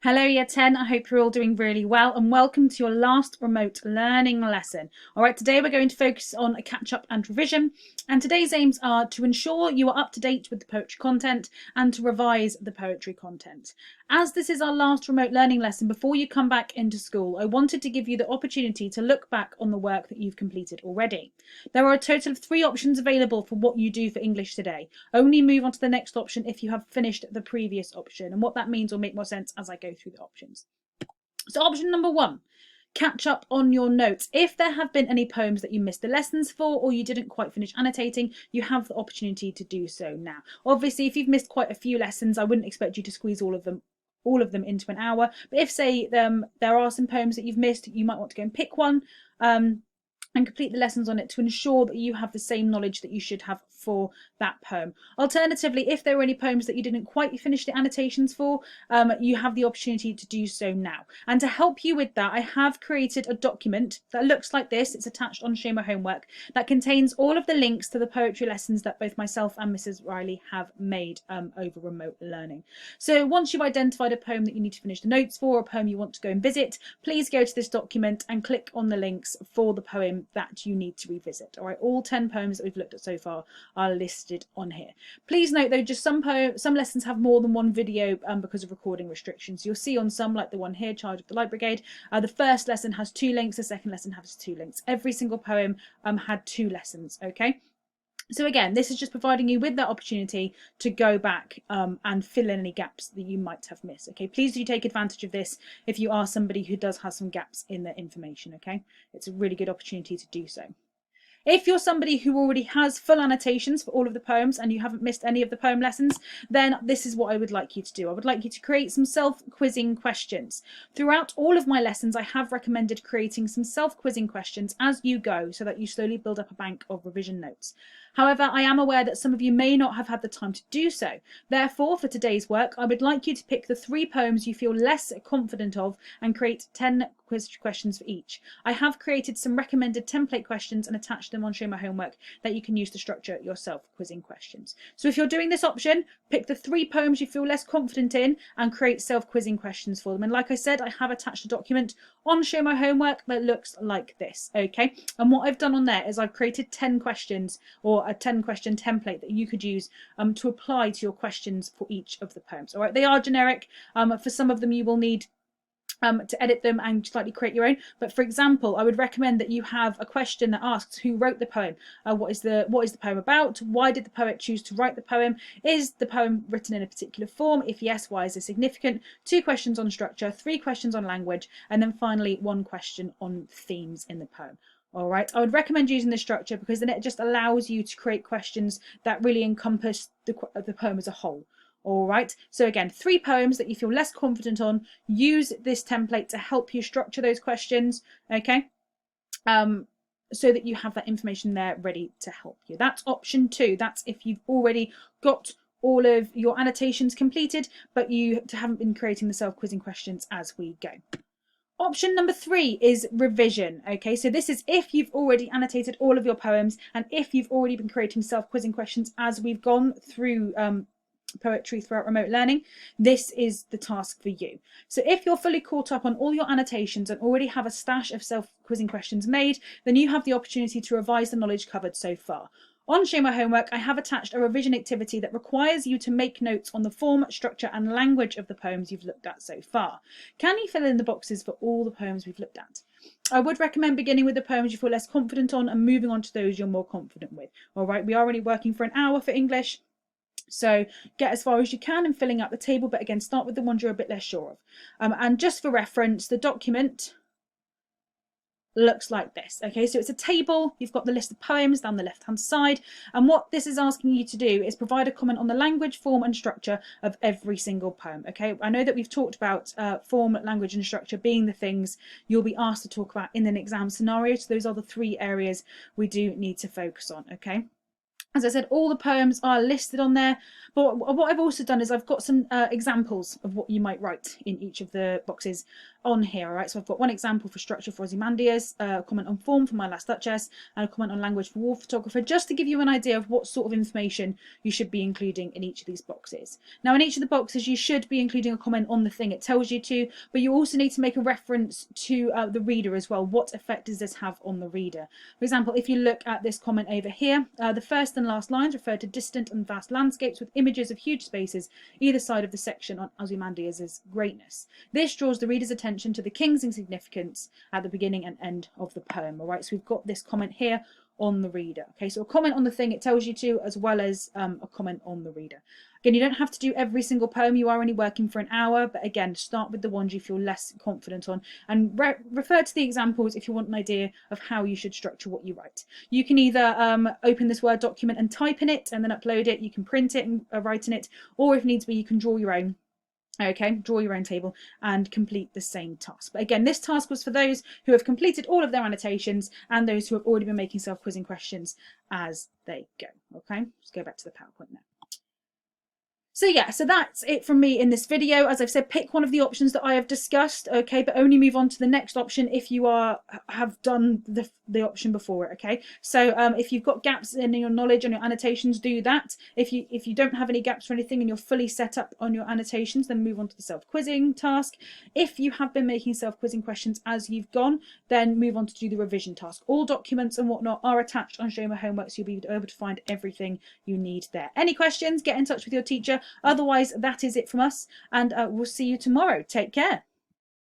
Hello, Year 10. I hope you're all doing really well and welcome to your last remote learning lesson. All right, today we're going to focus on a catch up and revision. And today's aims are to ensure you are up to date with the poetry content and to revise the poetry content. As this is our last remote learning lesson before you come back into school, I wanted to give you the opportunity to look back on the work that you've completed already. There are a total of 3 options available for what you do for English today. Only move on to the next option if you have finished the previous option, and what that means will make more sense as I go through the options. So option number 1, catch up on your notes. If there have been any poems that you missed the lessons for or you didn't quite finish annotating, you have the opportunity to do so now. Obviously, if you've missed quite a few lessons, I wouldn't expect you to squeeze all of them into an hour. But if, say, there are some poems that you've missed, you might want to go and pick one and complete the lessons on it to ensure that you have the same knowledge that you should have for that poem. Alternatively, if there were any poems that you didn't quite finish the annotations for, you have the opportunity to do so now. And to help you with that, I have created a document that looks like this. It's attached on Show My Homework that contains all of the links to the poetry lessons that both myself and Mrs. Riley have made over remote learning. So once you've identified a poem that you need to finish the notes for, or a poem you want to go and visit, please go to this document and click on the links for the poem that you need to revisit. All right, all 10 poems that we've looked at so far are listed on here. Please note though, just some lessons have more than one video because of recording restrictions. You'll see on some, like the one here, Child of the Light Brigade, the first lesson has 2 links, the second lesson has 2 links. Every single poem had 2 lessons, okay? So again, this is just providing you with that opportunity to go back and fill in any gaps that you might have missed. Okay, please do take advantage of this if you are somebody who does have some gaps in their information. Okay, it's a really good opportunity to do so. If you're somebody who already has full annotations for all of the poems and you haven't missed any of the poem lessons, then this is what I would like you to do. I would like you to create some self-quizzing questions. Throughout all of my lessons, I have recommended creating some self-quizzing questions as you go so that you slowly build up a bank of revision notes. However, I am aware that some of you may not have had the time to do so. Therefore, for today's work, I would like you to pick the 3 poems you feel less confident of and create 10 quiz questions for each. I have created some recommended template questions and attached them on Show My Homework that you can use to structure your self-quizzing questions. So if you're doing this option, pick the 3 poems you feel less confident in and create self-quizzing questions for them. And like I said, I have attached a document on Show My Homework that looks like this, okay? And what I've done on there is I've created 10 questions or a 10 question template that you could use to apply to your questions for each of the poems. All right, they are generic. For some of them you will need to edit them and slightly create your own. But for example, I would recommend that you have a question that asks who wrote the poem, what is the poem about, why did the poet choose to write the poem, is the poem written in a particular form, if yes, why is it significant, 2 questions on structure, 3 questions on language, and then finally 1 question on themes in the poem. All right, I would recommend using this structure because then it just allows you to create questions that really encompass the poem as a whole. All right, so again, 3 poems that you feel less confident on. Use this template to help you structure those questions, okay? So that you have that information there ready to help you. That's option 2. That's if you've already got all of your annotations completed, but you haven't been creating the self-quizzing questions as we go. Option number 3 is revision. Okay, so this is if you've already annotated all of your poems and if you've already been creating self-quizzing questions as we've gone through poetry throughout remote learning, this is the task for you. So if you're fully caught up on all your annotations and already have a stash of self-quizzing questions made, then you have the opportunity to revise the knowledge covered so far. On Show My Homework, I have attached a revision activity that requires you to make notes on the form, structure and language of the poems you've looked at so far. Can you fill in the boxes for all the poems we've looked at? I would recommend beginning with the poems you feel less confident on and moving on to those you're more confident with. All right, we are only working for an hour for English, so get as far as you can in filling out the table, but again, start with the ones you're a bit less sure of. And just for reference, the document looks like this. Okay, so it's a table. You've got the list of poems down the left hand side, and what this is asking you to do is provide a comment on the language, form and structure of every single poem. Okay, I know that we've talked about form, language and structure being the things you'll be asked to talk about in an exam scenario, so those are the 3 areas we do need to focus on. Okay, As I said, all the poems are listed on there, but what I've also done is I've got some examples of what you might write in each of the boxes on here. All right, so I've got one example for structure for Ozymandias, a comment on form for My Last Duchess, and a comment on language for War Photographer, just to give you an idea of what sort of information you should be including in each of these boxes. Now, in each of the boxes, you should be including a comment on the thing it tells you to, but you also need to make a reference to the reader as well. What effect does this have on the reader? For example, if you look at this comment over here, the first and last lines refer to distant and vast landscapes with images of huge spaces either side of the section on Ozymandias' greatness. This draws the reader's attention to the king's insignificance at the beginning and end of the poem. All right, so we've got this comment here on the reader. Okay, so a comment on the thing it tells you to, as well as a comment on the reader. Again, you don't have to do every single poem. You are only working for an hour, but again, start with the ones you feel less confident on, and refer to the examples if you want an idea of how you should structure what you write. You can either open this Word document and type in it and then upload it. You can print it and write in it, or if needs be, you can draw your own. Okay, draw your own table and complete the same task. But again, this task was for those who have completed all of their annotations and those who have already been making self-quizzing questions as they go. Okay, let's go back to the PowerPoint now. So yeah, so that's it from me in this video. As I've said, pick one of the options that I have discussed, okay, but only move on to the next option if you have done the option before it, okay? So if you've got gaps in your knowledge and your annotations, do that. If you don't have any gaps or anything and you're fully set up on your annotations, then move on to the self-quizzing task. If you have been making self-quizzing questions as you've gone, then move on to do the revision task. All documents and whatnot are attached on Show My Homework, so you'll be able to find everything you need there. Any questions, get in touch with your teacher. Otherwise, that is it from us, and we'll see you tomorrow. Take care.